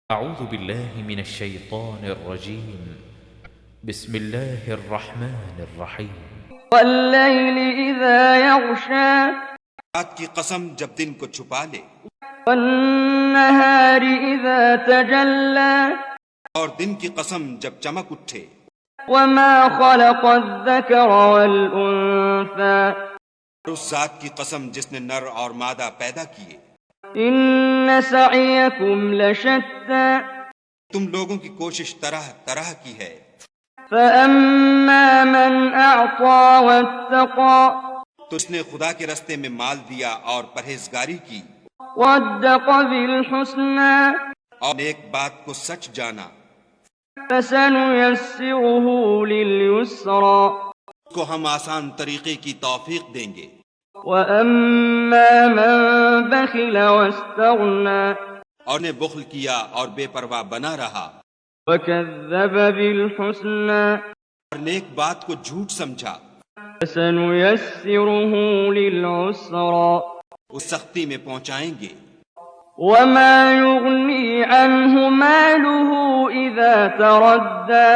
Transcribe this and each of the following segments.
أعوذ بالله من الشيطان الرجيم. بسم الله الرحمن الرحيم. والليل إذا يغشى رات کی قسم جب دن کو چھپا لے، والنهار إذا تجلى اور دن کی قسم جب چمک اٹھے، وما خلق الذكر والأنثى اور اس ذات کی قسم جس نے نر اور مادہ پیدا کیے، إن سعيكم لشتى تم لوگوں کی کوشش طرح طرح کی ہے۔ فأما من أعطى واتقى تو اس نے خدا کے رستے میں مال دیا اور پرہیزگاری کی، وصدق بالحسنى اور نیک بات کو سچ جانا، فسنيسره لليسرى اس کو ہم آسان طریقے کی توفیق دیں گے۔ وأما من بخل واستغنى اور نے بخل کیا اور بے پرواہ بنا رہا، وكذب بالحسنى اور نیک بات کو جھوٹ سمجھا، فسنيسره للعسرى اس سختی میں پہنچائیں گے۔ وما يغني عنه ماله إذا تردى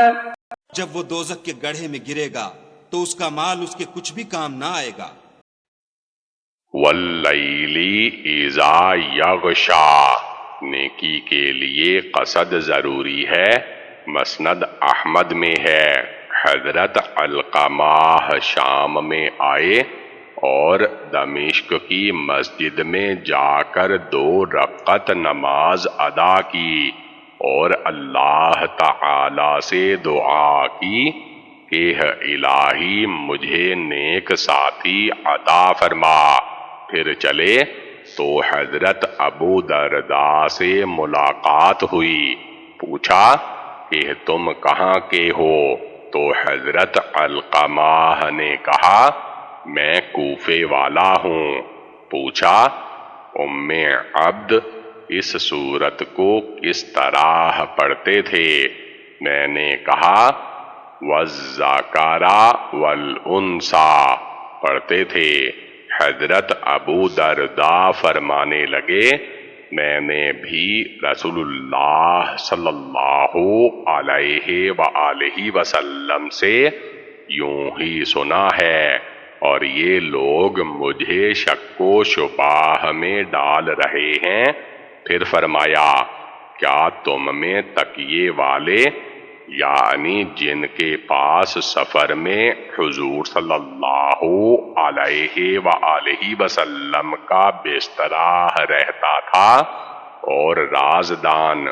جب وہ دوزخ کے گڑھے میں گرے گا تو اس کا مال اس کے کچھ بھی کام نہ آئے گا۔ واللیل اذا یغشا، نیکی کے لیے قصد ضروری ہے، مسند احمد میں ہے۔ حضرت علقمہ شام میں آئے اور دمشق کی مسجد میں جا کر 2 رکعت نماز ادا کی اور اللہ تعالی سے دعا کی کہ الہی مجھے نیک ساتھی عطا فرما۔ پھر چلے تو حضرت ابو درداء سے ملاقات ہوئی، پوچھا کہ تم کہاں کے ہو؟ تو حضرت علقمہ نے کہا میں کوفے والا ہوں۔ پوچھا ام عبد اس سورت کو کس طرح پڑھتے تھے؟ میں نے کہا والذکر والانثی پڑھتے تھے۔ حضرت ابو درداء فرمانے لگے میں نے بھی رسول اللہ صلی اللہ علیہ وآلہ وسلم سے یوں ہی سنا ہے، اور یہ لوگ مجھے شک و شبہ میں ڈال رہے ہیں۔ پھر فرمایا کیا تم میں تقیے والے، یعنی جن کے پاس سفر میں حضور صلی اللہ علیہ وآلہ وسلم کا بسترا رہتا تھا، اور رازدان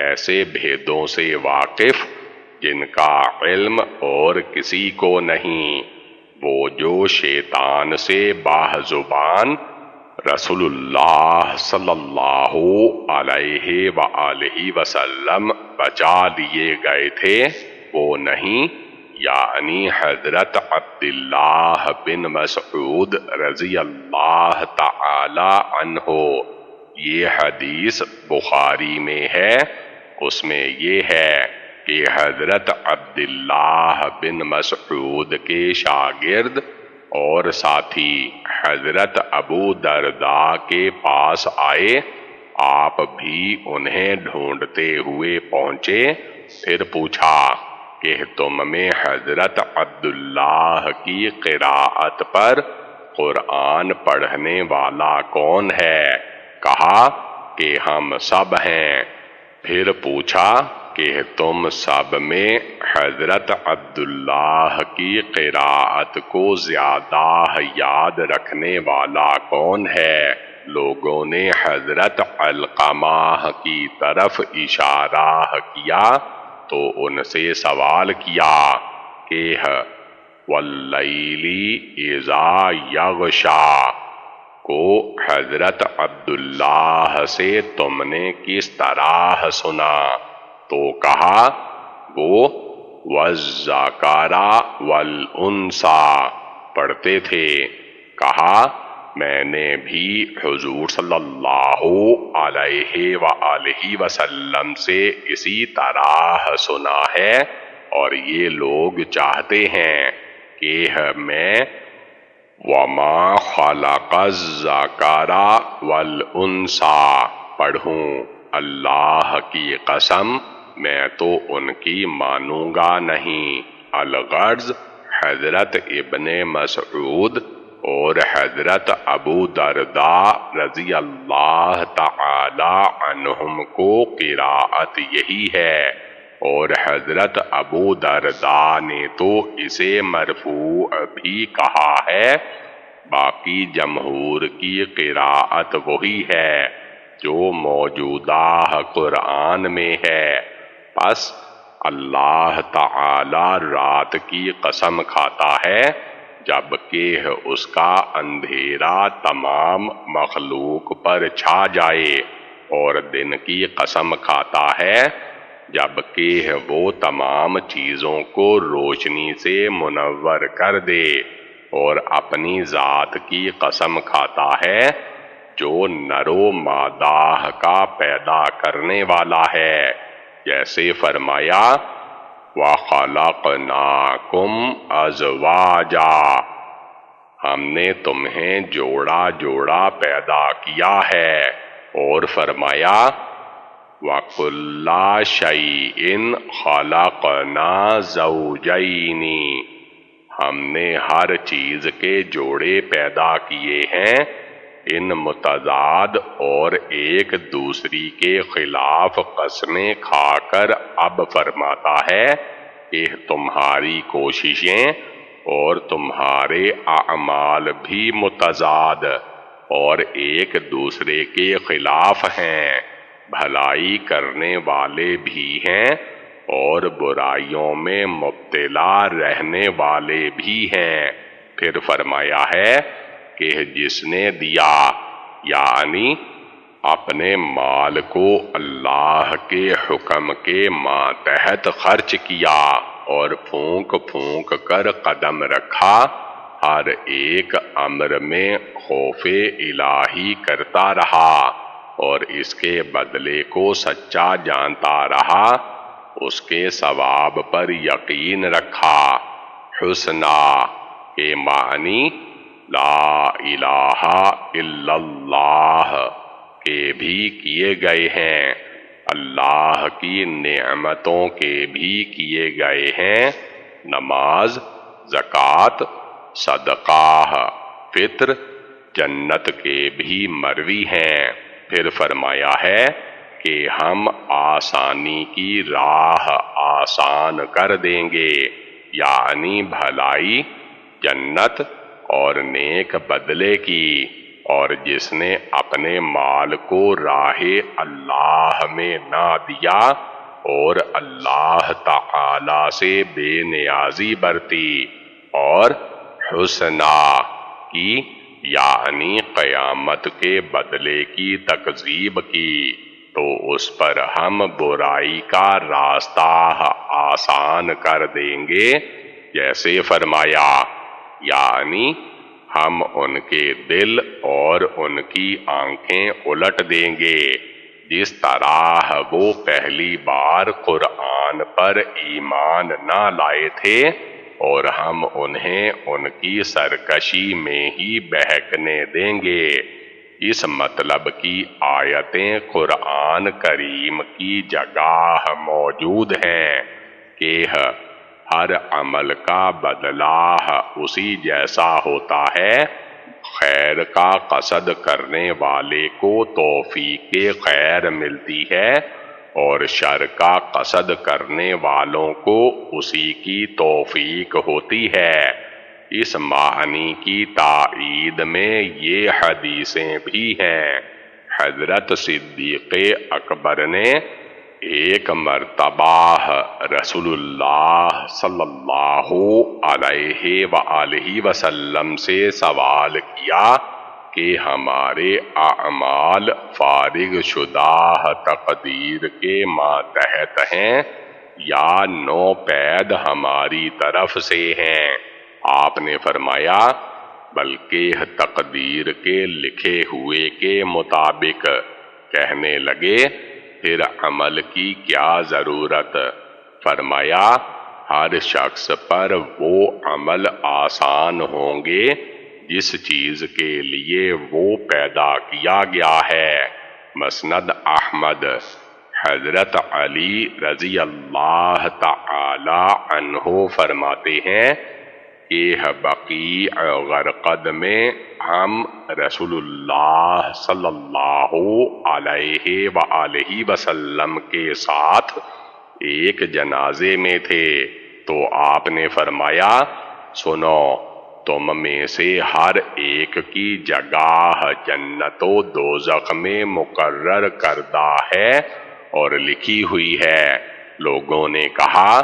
ایسے بھیدوں سے واقف جن کا علم اور کسی کو نہیں، وہ جو شیطان سے بازبان رسول اللہ صلی اللہ علیہ وآلہ وسلم بچا لیے گئے تھے وہ نہیں، یعنی حضرت عبداللہ بن مسعود رضی اللہ تعالی عنہ۔ یہ حدیث بخاری میں ہے، اس میں یہ ہے کہ حضرت عبداللہ بن مسعود کے شاگرد اور ساتھی حضرت ابو درداء کے پاس آئے، آپ بھی انہیں ڈھونڈتے ہوئے پہنچے۔ پھر پوچھا کہ تم میں حضرت عبداللہ کی قراءت پر قرآن پڑھنے والا کون ہے؟ کہا کہ ہم سب ہیں۔ پھر پوچھا کہ تم سب میں حضرت عبداللہ کی قراءت کو زیادہ یاد رکھنے والا کون ہے؟ لوگوں نے حضرت علقمہ کی طرف اشارہ کیا تو ان سے سوال کیا کہ واللیل اذا یغشا کو حضرت عبداللہ سے تم نے کس طرح سنا؟ تو کہا وہ والذکر والانثی پڑھتے تھے۔ کہا میں نے بھی حضور صلی اللہ علیہ وآلہ وسلم سے اسی طرح سنا ہے، اور یہ لوگ چاہتے ہیں کہ میں وما خلق الذکر والانثی پڑھوں، اللہ کی قسم میں تو ان کی مانوں گا نہیں۔ الغرض حضرت ابن مسعود اور حضرت ابو درداء رضی اللہ تعالی عنہم کو قراءت یہی ہے، اور حضرت ابو درداء نے تو اسے مرفوع بھی کہا ہے۔ باقی جمہور کی قراءت وہی ہے جو موجودہ قرآن میں ہے۔ پس اللہ تعالی رات کی قسم کھاتا ہے جبکہ اس کا اندھیرا تمام مخلوق پر چھا جائے، اور دن کی قسم کھاتا ہے جبکہ وہ تمام چیزوں کو روشنی سے منور کر دے، اور اپنی ذات کی قسم کھاتا ہے جو نر و مادہ کا پیدا کرنے والا ہے، جیسے فرمایا وَخَلَقْنَاكُمْ أَزْوَاجًا، ہم نے تمہیں جوڑا جوڑا پیدا کیا ہے، اور فرمایا وَكُلَّ شَيْءٍ خَلَقْنَا زَوْجَيْنِ، ہم نے ہر چیز کے جوڑے پیدا کیے ہیں، ان متضاد اور ایک دوسری کے خلاف قسمیں کھا کر اب فرماتا ہے کہ تمہاری کوششیں اور تمہارے اعمال بھی متضاد اور ایک دوسرے کے خلاف ہیں، بھلائی کرنے والے بھی ہیں اور برائیوں میں مبتلا رہنے والے بھی ہیں۔ پھر فرمایا ہے کہ جس نے دیا، یعنی اپنے مال کو اللہ کے حکم کے ماتحت خرچ کیا اور پھونک پھونک کر قدم رکھا، ہر ایک امر میں خوف الہی کرتا رہا اور اس کے بدلے کو سچا جانتا رہا، اس کے ثواب پر یقین رکھا۔ حسنا کے معنی لا الہ الا اللہ کے بھی کیے گئے ہیں، اللہ کی نعمتوں کے بھی کیے گئے ہیں، نماز، زکوٰۃ، صدقہ، فطر، جنت کے بھی مروی ہیں۔ پھر فرمایا ہے کہ ہم آسانی کی راہ آسان کر دیں گے، یعنی بھلائی، جنت اور نیک بدلے کی، اور جس نے اپنے مال کو راہ اللہ میں نہ دیا اور اللہ تعالی سے بے نیازی برتی اور حسنا کی، یعنی قیامت کے بدلے کی تکذیب کی، تو اس پر ہم برائی کا راستہ آسان کر دیں گے، جیسے فرمایا، یعنی ہم ان کے دل اور ان کی آنکھیں الٹ دیں گے جس طرح وہ پہلی بار قرآن پر ایمان نہ لائے تھے، اور ہم انہیں ان کی سرکشی میں ہی بہکنے دیں گے۔ اس مطلب کی آیتیں قرآن کریم کی جگہ موجود ہیں کہ ہر عمل کا بدلہ اسی جیسا ہوتا ہے، خیر کا قصد کرنے والے کو توفیق خیر ملتی ہے اور شر کا قصد کرنے والوں کو اسی کی توفیق ہوتی ہے۔ اس معنی کی تائید میں یہ حدیثیں بھی ہیں۔ حضرت صدیق اکبر نے ایک مرتبہ رسول اللہ صلی اللہ علیہ وآلہ وسلم سے سوال کیا کہ ہمارے اعمال فارغ شدہ تقدیر کے ماتحت ہیں یا نوپید ہماری طرف سے ہیں؟ آپ نے فرمایا بلکہ تقدیر کے لکھے ہوئے کے مطابق۔ کہنے لگے پھر عمل کی کیا ضرورت؟ فرمایا ہر شخص پر وہ عمل آسان ہوں گے جس چیز کے لیے وہ پیدا کیا گیا ہے، مسند احمد حضرت علی رضی اللہ تعالی عنہ فرماتے ہیں کہ بقیع غرقد میں ہم رسول اللہ صلی اللہ علیہ وآلہ وسلم کے ساتھ ایک جنازے میں تھے، تو آپ نے فرمایا سنو، تم میں سے ہر ایک کی جگہ جنت و دوزخ میں مقرر کردہ ہے اور لکھی ہوئی ہے۔ لوگوں نے کہا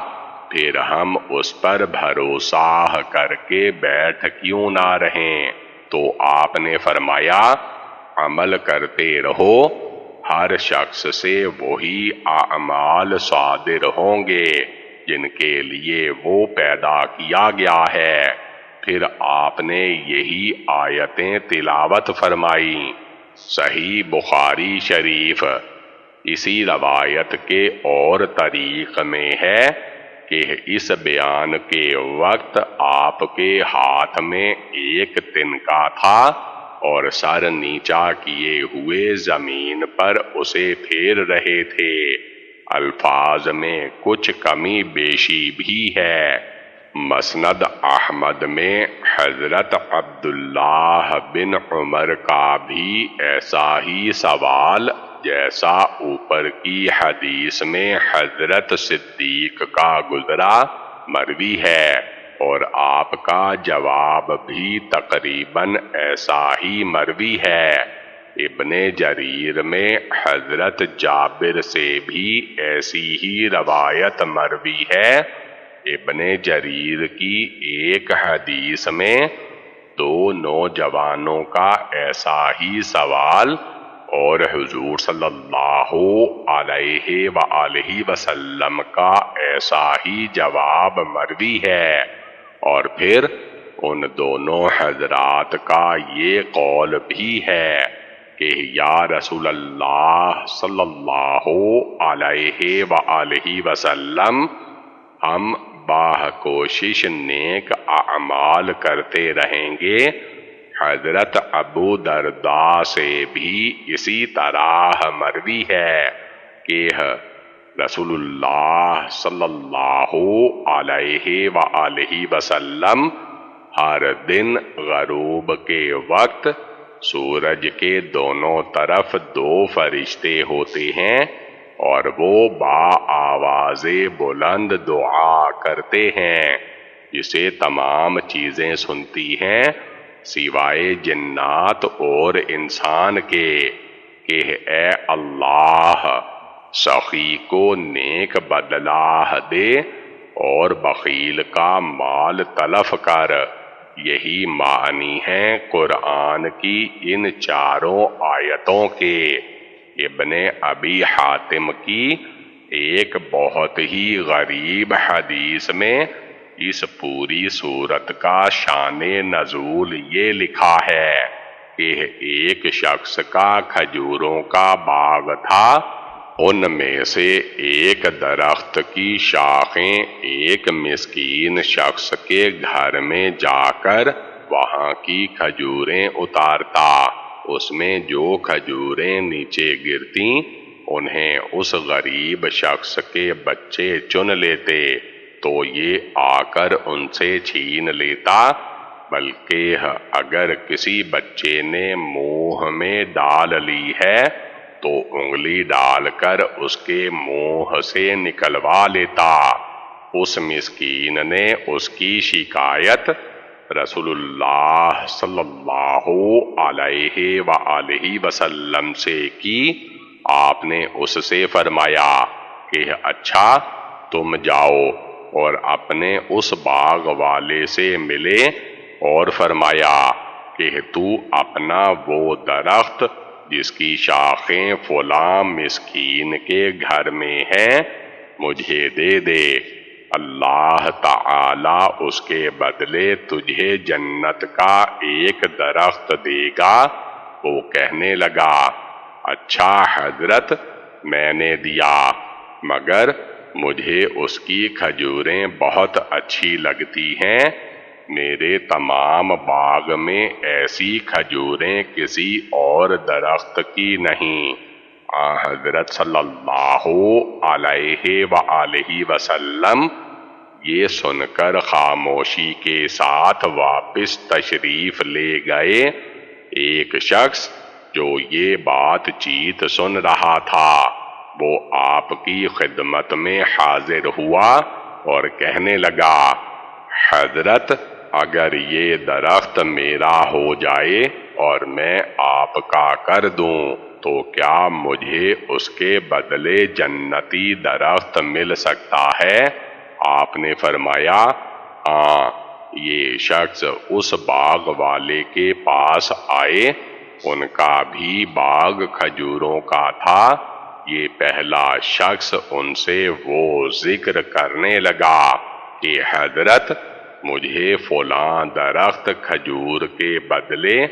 پھر ہم اس پر بھروسہ کر کے بیٹھ کیوں نہ رہیں؟ تو آپ نے فرمایا عمل کرتے رہو، ہر شخص سے وہی اعمال صادر ہوں گے جن کے لیے وہ پیدا کیا گیا ہے۔ پھر آپ نے یہی آیتیں تلاوت فرمائی۔ صحیح بخاری شریف۔ اسی روایت کے اور طریق میں ہے کہ اس بیان کے وقت آپ کے ہاتھ میں ایک تنکا تھا اور سر نیچا کیے ہوئے زمین پر اسے پھیر رہے تھے۔ الفاظ میں کچھ کمی بیشی بھی ہے۔ مسند احمد میں حضرت عبداللہ بن عمر کا بھی ایسا ہی سوال جیسا اوپر کی حدیث میں حضرت صدیق کا گزرا مروی ہے، اور آپ کا جواب بھی تقریباً ایسا ہی مروی ہے۔ ابن جریر میں حضرت جابر سے بھی ایسی ہی روایت مروی ہے۔ ابن جریر کی ایک حدیث میں دو نوجوانوں کا ایسا ہی سوال اور حضور صلی اللہ علیہ وآلہ وسلم کا ایسا ہی جواب مروی ہے، اور پھر ان دونوں حضرات کا یہ قول بھی ہے کہ یا رسول اللہ صلی اللہ علیہ وآلہ وسلم، ہم باہ کوشش نیک اعمال کرتے رہیں گے۔ حضرت ابو درداء سے بھی اسی طرح مروی ہے کہ رسول اللہ صلی اللہ علیہ وآلہ وسلم ہر دن غروب کے وقت سورج کے دونوں طرف دو فرشتے ہوتے ہیں اور وہ با آواز بلند دعا کرتے ہیں جسے تمام چیزیں سنتی ہیں سوائے جنات اور انسان کے، کہ اے اللہ سخی کو نیک بدلہ دے اور بخیل کا مال تلف کر۔ یہی معنی ہیں قرآن کی ان چاروں آیتوں کے۔ ابن ابی حاتم کی ایک بہت ہی غریب حدیث میں اس پوری صورت کا شان نزول یہ لکھا ہے کہ ایک شخص کا کھجوروں کا باغ تھا، ان میں سے ایک درخت کی شاخیں ایک مسکین شخص کے گھر میں جا کر وہاں کی کھجوریں اتارتا، اس میں جو کھجوریں نیچے گرتیں انہیں اس غریب شخص کے بچے چن لیتے تو یہ آ کر ان سے چھین لیتا، بلکہ اگر کسی بچے نے منہ میں ڈال لی ہے تو انگلی ڈال کر اس کے منہ سے نکلوا لیتا۔ اس مسکین نے اس کی شکایت رسول اللہ صلی اللہ علیہ وآلہ وسلم سے کی۔ آپ نے اس سے فرمایا کہ اچھا تم جاؤ اور اپنے اس باغ والے سے ملے اور فرمایا کہ تو اپنا وہ درخت جس کی شاخیں فلاں مسکین کے گھر میں ہیں مجھے دے دے، اللہ تعالی اس کے بدلے تجھے جنت کا ایک درخت دے گا۔ وہ کہنے لگا اچھا حضرت میں نے دیا، مگر مجھے اس کی کھجوریں بہت اچھی لگتی ہیں، میرے تمام باغ میں ایسی کھجوریں کسی اور درخت کی نہیں، حضرت صلی اللہ علیہ وآلہ وسلم یہ سن کر خاموشی کے ساتھ واپس تشریف لے گئے۔ ایک شخص جو یہ بات چیت سن رہا تھا وہ آپ کی خدمت میں حاضر ہوا اور کہنے لگا، حضرت اگر یہ درخت میرا ہو جائے اور میں آپ کا کر دوں تو کیا مجھے اس کے بدلے جنتی درخت مل سکتا ہے؟ آپ نے فرمایا، ہاں۔ یہ شخص اس باغ والے کے پاس آئے، ان کا بھی باغ کھجوروں کا تھا۔ یہ پہلا شخص ان سے وہ ذکر کرنے لگا کہ حضرت مجھے فلاں درخت کھجور کے بدلے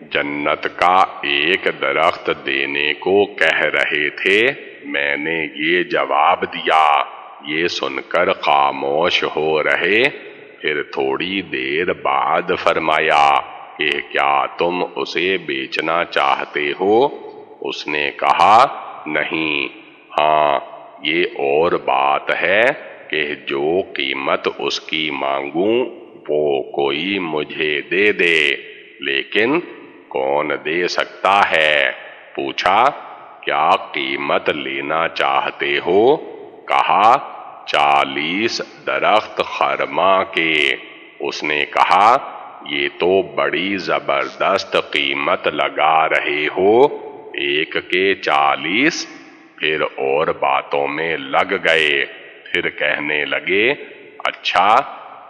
جنت کا ایک درخت دینے کو کہہ رہے تھے۔ میں نے یہ جواب دیا۔ یہ سن کر خاموش ہو رہے، پھر تھوڑی دیر بعد فرمایا کہ کیا تم اسے بیچنا چاہتے ہو؟ اس نے کہا، نہیں، ہاں یہ اور بات ہے کہ جو قیمت اس کی مانگوں وہ کوئی مجھے دے دے، لیکن کون دے سکتا ہے؟ پوچھا، کیا قیمت لینا چاہتے ہو؟ کہا، 40 درخت خرما کے۔ اس نے کہا، یہ تو بڑی زبردست قیمت لگا رہے ہو، ایک کے 40؟ پھر اور باتوں میں لگ گئے، پھر کہنے لگے، اچھا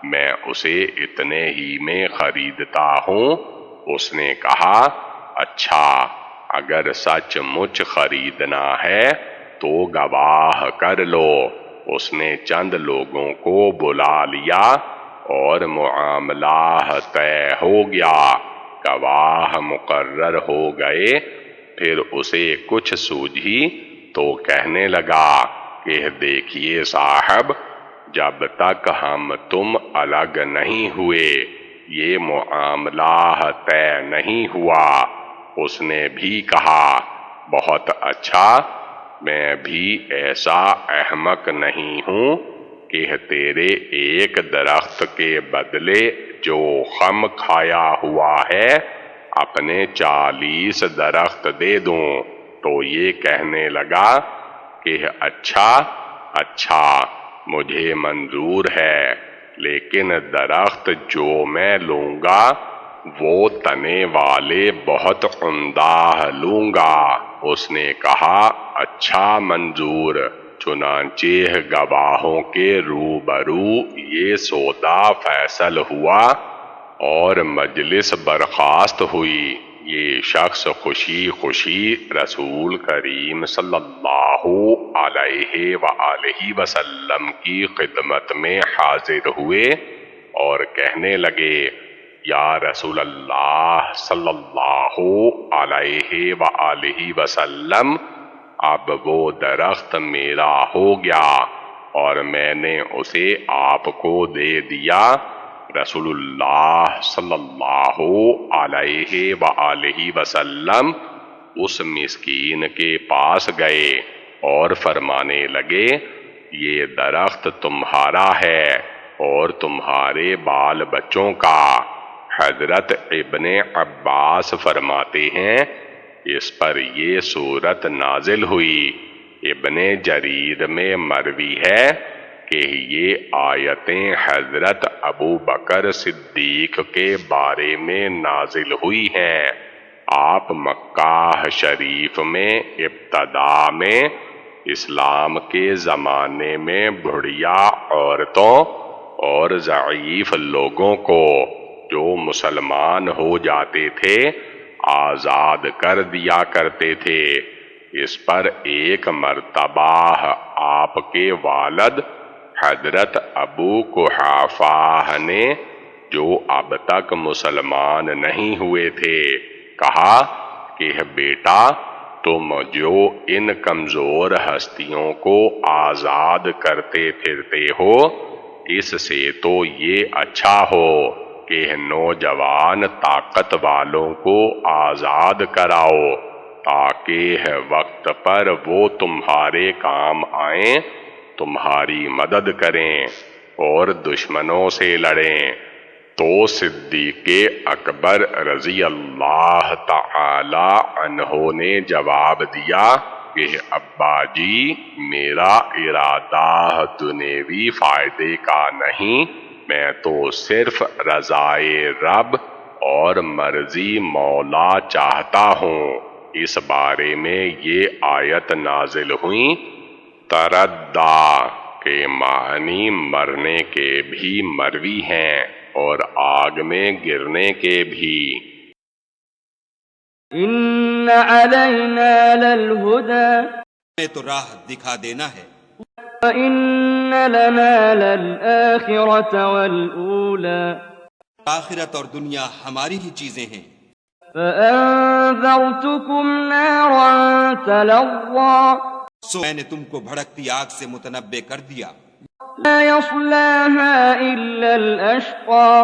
میں اسے اتنے ہی میں خریدتا ہوں۔ اس نے کہا، اچھا اگر سچ مچ خریدنا ہے تو گواہ کر لو۔ اس نے چند لوگوں کو بلا لیا اور معاملہ طے ہو گیا، گواہ مقرر ہو گئے۔ پھر اسے کچھ سوجھی تو کہنے لگا کہ دیکھیے صاحب، جب تک ہم تم الگ نہیں ہوئے یہ معاملہ طے نہیں ہوا۔ اس نے بھی کہا، بہت اچھا، میں بھی ایسا احمق نہیں ہوں کہ تیرے ایک درخت کے بدلے جو خم کھایا ہوا ہے اپنے 40 درخت دے دوں۔ تو یہ کہنے لگا کہ اچھا اچھا مجھے منظور ہے، لیکن درخت جو میں لوں گا وہ تنے والے بہت عمدہ لوں گا۔ اس نے کہا، اچھا منظور۔ چنانچہ گواہوں کے روبرو یہ سودا فیصل ہوا اور مجلس برخاست ہوئی۔ یہ شخص خوشی خوشی رسول کریم صلی اللہ علیہ وآلہ وسلم کی خدمت میں حاضر ہوئے اور کہنے لگے، یا رسول اللہ صلی اللہ علیہ وآلہ وسلم، اب وہ درخت میرا ہو گیا اور میں نے اسے آپ کو دے دیا۔ رسول اللہ صلی اللہ علیہ وآلہ وسلم اس مسکین کے پاس گئے اور فرمانے لگے، یہ درخت تمہارا ہے اور تمہارے بال بچوں کا۔ حضرت ابن عباس فرماتے ہیں، اس پر یہ سورت نازل ہوئی۔ ابن جریر میں مروی ہے کہ یہ آیتیں حضرت ابو بکر صدیق کے بارے میں نازل ہوئی ہیں۔ آپ مکہ شریف میں ابتدا میں اسلام کے زمانے میں بھڑیا عورتوں اور ضعیف لوگوں کو جو مسلمان ہو جاتے تھے آزاد کر دیا کرتے تھے۔ اس پر ایک مرتبہ آپ کے والد حضرت ابو قحافہ نے، جو اب تک مسلمان نہیں ہوئے تھے، کہا کہ بیٹا تم جو ان کمزور ہستیوں کو آزاد کرتے پھرتے ہو، اس سے تو یہ اچھا ہو کہ نوجوان طاقت والوں کو آزاد کراؤ تاکہ وقت پر وہ تمہارے کام آئیں، تمہاری مدد کریں اور دشمنوں سے لڑیں۔ تو صدیق اکبر رضی اللہ تعالی عنہ نے جواب دیا کہ ابا جی، میرا ارادہ دنیوی فائدے کا نہیں، میں تو صرف رضائے رب اور مرضی مولا چاہتا ہوں۔ اس بارے میں یہ آیت نازل ہوئی، تردّا کے معنی مرنے کے بھی مروی ہیں اور آگ میں گرنے کے بھی۔ إن علينا للهدى ہمیں تو راہ دکھا دینا ہے، وإن لنا للآخرة والأولى آخرت اور دنیا ہماری ہی چیزیں ہیں۔ فأنذرتكم نارا تلظى سو میں نے تم کو بھڑکتی آگ سے متنبع کر دیا، لا يصلاها إلا الأشقى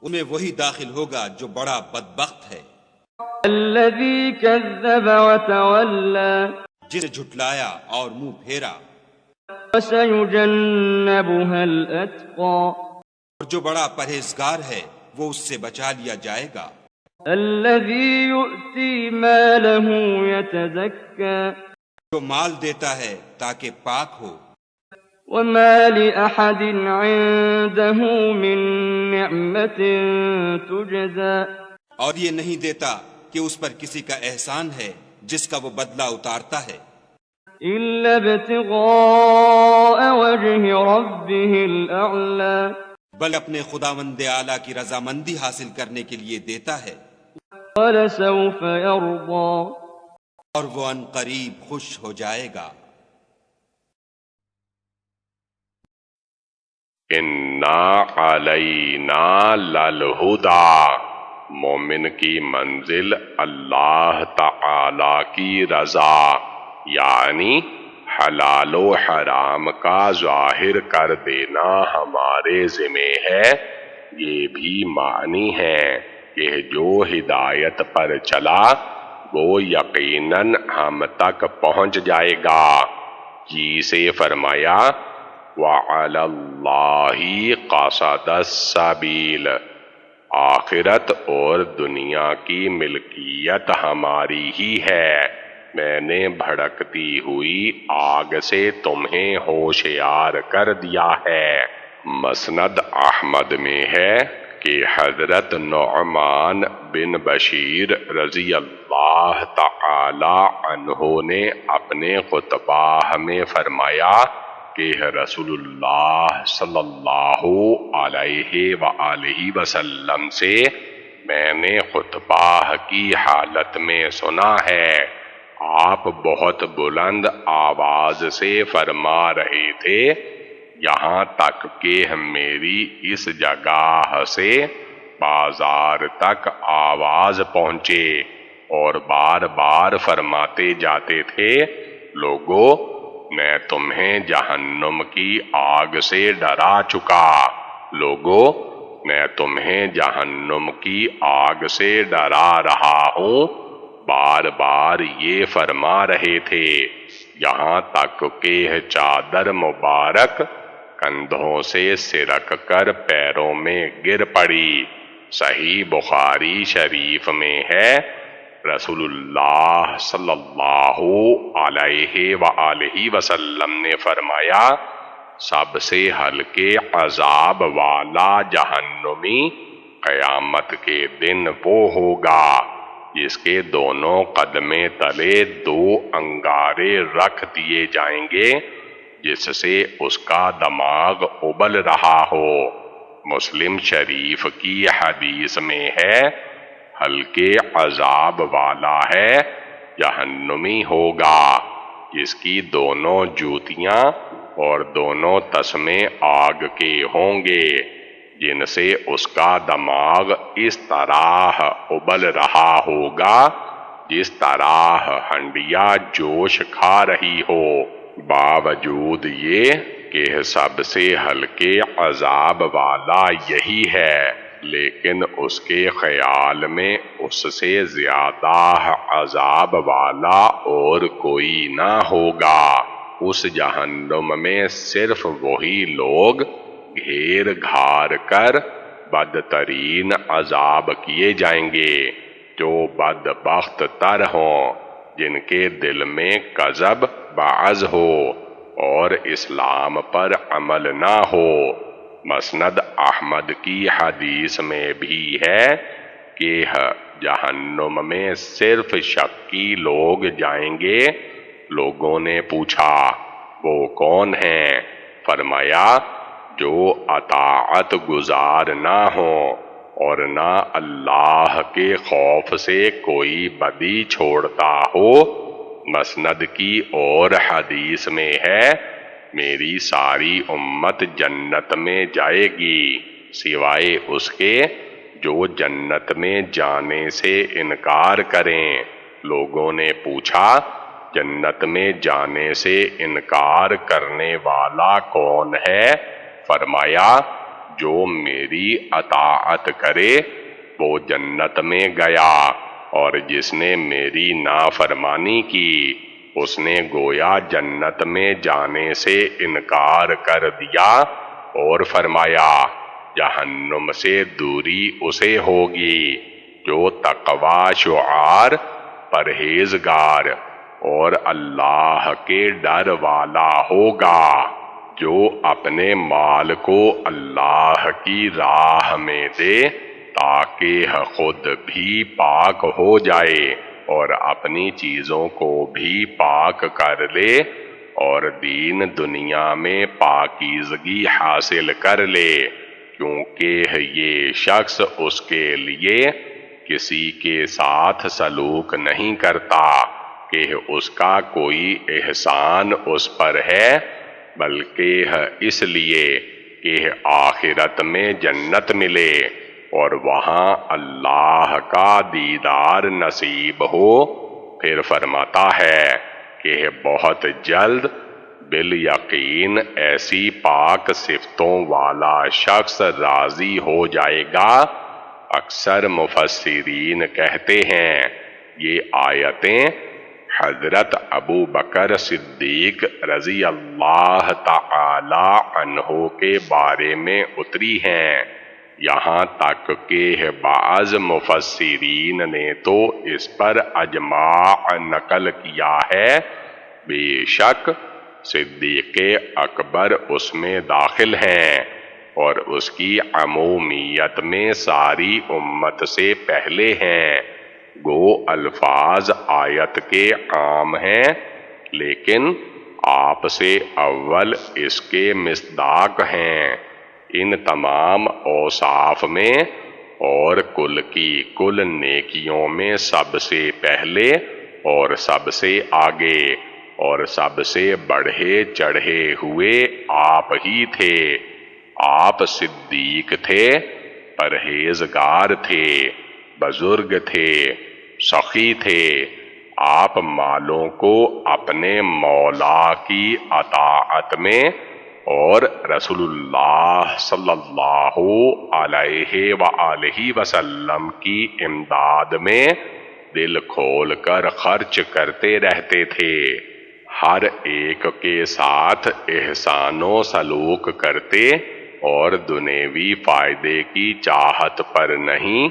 ان میں وہی داخل ہوگا جو بڑا بدبخت ہے، الذي كذب وتولى جسے جھٹلایا اور منہ پھیرا، وسيجنبها الأتقى اور جو بڑا پرہیزگار ہے وہ اس سے بچا لیا جائے گا، الذي يؤتي ماله يتزكى جو مال دیتا ہے تاکہ پاک ہو، وما لأحد عنده من نعمة تجزى اور یہ نہیں دیتا کہ اس پر کسی کا احسان ہے جس کا وہ بدلہ اتارتا ہے، إلا ابتغاء وجه ربه الأعلى بل اپنے خداوند اعلیٰ کی رضامندی حاصل کرنے کے لیے دیتا ہے، ولسوف يرضى اور وہ ان قریب خوش ہو جائے گا۔ اِنَّا عَلَيْنَا لَلْہُدَى، مومن کی منزل اللہ تعالی کی رضا، یعنی حلال و حرام کا ظاہر کر دینا ہمارے ذمہ ہے۔ یہ بھی معنی ہے کہ جو ہدایت پر چلا وہ یقیناً ہم تک پہنچ جائے گا۔ جی سے فرمایا وَعَلَى اللَّهِ قَصَدَ السَّبِيلِ، آخرت اور دنیا کی ملکیت ہماری ہی ہے، میں نے بھڑکتی ہوئی آگ سے تمہیں ہوشیار کر دیا ہے۔ مسند احمد میں ہے کہ حضرت نعمان بن بشیر رضی اللہ تعالی عنہ نے اپنے خطبہ میں فرمایا کہ رسول اللہ صلی اللہ علیہ وآلہ وسلم سے میں نے خطبہ کی حالت میں سنا ہے، آپ بہت بلند آواز سے فرما رہے تھے، یہاں تک کہ میری اس جگہ سے بازار تک آواز پہنچے، اور بار بار فرماتے جاتے تھے، لوگو میں تمہیں جہنم کی آگ سے ڈرا چکا، لوگو میں تمہیں جہنم کی آگ سے ڈرا رہا ہوں، بار بار یہ فرما رہے تھے، یہاں تک کہ چادر مبارک کندھوں سے سرک کر پیروں میں گر پڑی۔ صحیح بخاری شریف میں ہے، رسول اللہ صلی اللہ علیہ وآلہ وسلم نے فرمایا، سب سے ہلکے عذاب والا جہنمی قیامت کے دن وہ ہوگا جس کے دونوں قدمے تلے دو انگارے رکھ دیے جائیں گے جس سے اس کا دماغ ابل رہا ہو۔ مسلم شریف کی حدیث میں ہے، ہلکے عذاب والا ہے جہنمی ہوگا جس کی دونوں جوتیاں اور دونوں تسمے آگ کے ہوں گے، جن سے اس کا دماغ اس طرح ابل رہا ہوگا جس طرح ہنڈیا جوش کھا رہی ہو۔ باوجود یہ کہ سب سے ہلکے عذاب والا یہی ہے، لیکن اس کے خیال میں اس سے زیادہ عذاب والا اور کوئی نہ ہوگا۔ اس جہنم میں صرف وہی لوگ گھیر گھار کر بدترین عذاب کیے جائیں گے جو بدبخت تر ہوں، جن کے دل میں کذب بعض ہو اور اسلام پر عمل نہ ہو۔ مسند احمد کی حدیث میں بھی ہے کہ جہنم میں صرف شقی لوگ جائیں گے۔ لوگوں نے پوچھا وہ کون ہیں؟ فرمایا جو اطاعت گزار نہ ہوں اور نہ اللہ کے خوف سے کوئی بدی چھوڑتا ہو۔ مسند کی اور حدیث میں ہے میری ساری امت جنت میں جائے گی سوائے اس کے جو جنت میں جانے سے انکار کریں۔ لوگوں نے پوچھا جنت میں جانے سے انکار کرنے والا کون ہے؟ فرمایا جو میری اطاعت کرے وہ جنت میں گیا، اور جس نے میری نافرمانی کی اس نے گویا جنت میں جانے سے انکار کر دیا۔ اور فرمایا جہنم سے دوری اسے ہوگی جو تقوی شعار، پرہیزگار اور اللہ کے ڈر والا ہوگا، جو اپنے مال کو اللہ کی راہ میں دے تاکہ خود بھی پاک ہو جائے اور اپنی چیزوں کو بھی پاک کر لے اور دین دنیا میں پاکیزگی حاصل کر لے، کیونکہ یہ شخص اس کے لیے کسی کے ساتھ سلوک نہیں کرتا کہ اس کا کوئی احسان اس پر ہے، بلکہ اس لیے کہ آخرت میں جنت ملے اور وہاں اللہ کا دیدار نصیب ہو۔ پھر فرماتا ہے کہ بہت جلد بالیقین ایسی پاک صفتوں والا شخص راضی ہو جائے گا۔ اکثر مفسرین کہتے ہیں یہ آیتیں حضرت ابو بکر صدیق رضی اللہ تعالی عنہ کے بارے میں اتری ہیں، یہاں تک کہ بعض مفسرین نے تو اس پر اجماع نقل کیا ہے۔ بے شک صدیق اکبر اس میں داخل ہیں اور اس کی عمومیت میں ساری امت سے پہلے ہیں۔ گو الفاظ آیت کے عام ہیں لیکن آپ سے اول اس کے مصداق ہیں۔ ان تمام اوصاف میں اور کل کی کل نیکیوں میں سب سے پہلے اور سب سے آگے اور سب سے بڑھے چڑھے ہوئے آپ ہی تھے۔ آپ صدیق تھے، پرہیزگار تھے، بزرگ تھے، سخی تھے۔ آپ مالوں کو اپنے مولا کی اطاعت میں اور رسول اللہ صلی اللہ علیہ وآلہ وسلم کی امداد میں دل کھول کر خرچ کرتے رہتے تھے۔ ہر ایک کے ساتھ احسان و سلوک کرتے اور دنیوی فائدے کی چاہت پر نہیں،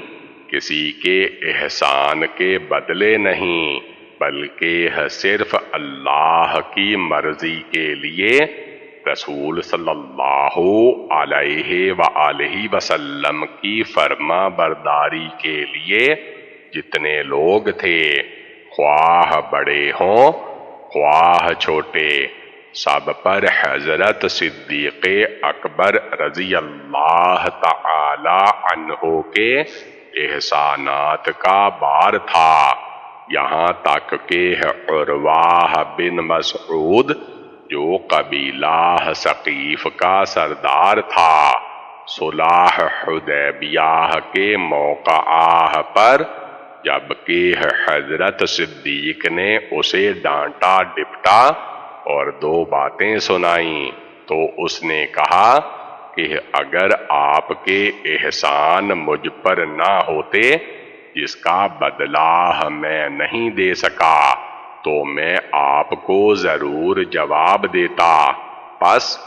کسی کے احسان کے بدلے نہیں، بلکہ صرف اللہ کی مرضی کے لیے رسول صلی اللہ علیہ وآلہ وسلم کی فرما برداری کے لیے جتنے لوگ تھے، خواہ بڑے ہوں خواہ چھوٹے، سب پر حضرت صدیق اکبر رضی اللہ تعالی عنہ کے احسانات کا بار تھا، یہاں تک کہ عروہ بن مسعود جو قبیلہ ثقیف کا سردار تھا، صلح حدیبیہ کے موقعہ پر جبکہ حضرت صدیق نے اسے ڈانٹا ڈپٹا اور دو باتیں سنائیں تو اس نے کہا کہ اگر آپ کے احسان مجھ پر نہ ہوتے جس کا بدلہ میں نہیں دے سکا تو میں آپ کو ضرور جواب دیتا۔ پس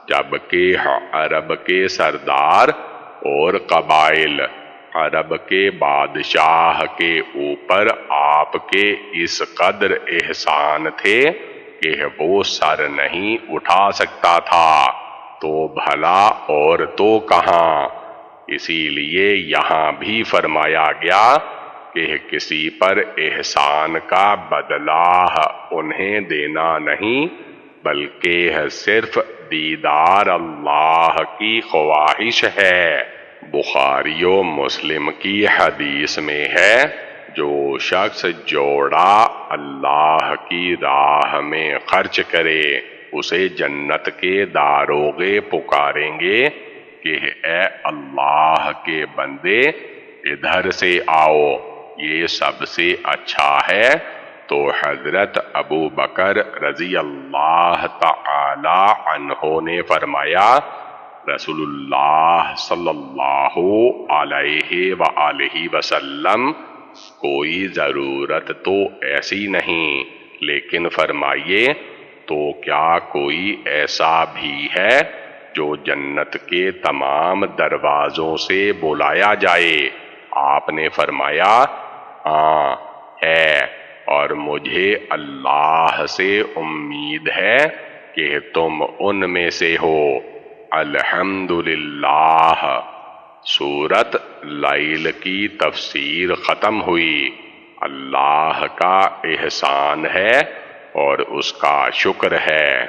جبکہ عرب کے سردار اور قبائل عرب کے بادشاہ کے اوپر آپ کے اس قدر احسان تھے کہ وہ سر نہیں اٹھا سکتا تھا، تو بھلا اور تو کہاں؟ اسی لیے یہاں بھی فرمایا گیا کہ کسی پر احسان کا بدلہ انہیں دینا نہیں، بلکہ صرف دیدار اللہ کی خواہش ہے۔ بخاری و مسلم کی حدیث میں ہے، جو شخص جوڑا اللہ کی راہ میں خرچ کرے اسے جنت کے داروغے پکاریں گے کہ اے اللہ کے بندے ادھر سے آؤ، یہ سب سے اچھا ہے۔ تو حضرت ابو بکر رضی اللہ تعالی عنہ نے فرمایا، رسول اللہ صلی اللہ علیہ وآلہ وسلم کوئی ضرورت تو ایسی نہیں، لیکن فرمائیے تو کیا کوئی ایسا بھی ہے جو جنت کے تمام دروازوں سے بلایا جائے؟ آپ نے فرمایا ہاں ہے، اور مجھے اللہ سے امید ہے کہ تم ان میں سے ہو۔ الحمدللہ۔ سورت لیل کی تفسیر ختم ہوئی۔ اللہ کا احسان ہے اور اس کا شکر ہے۔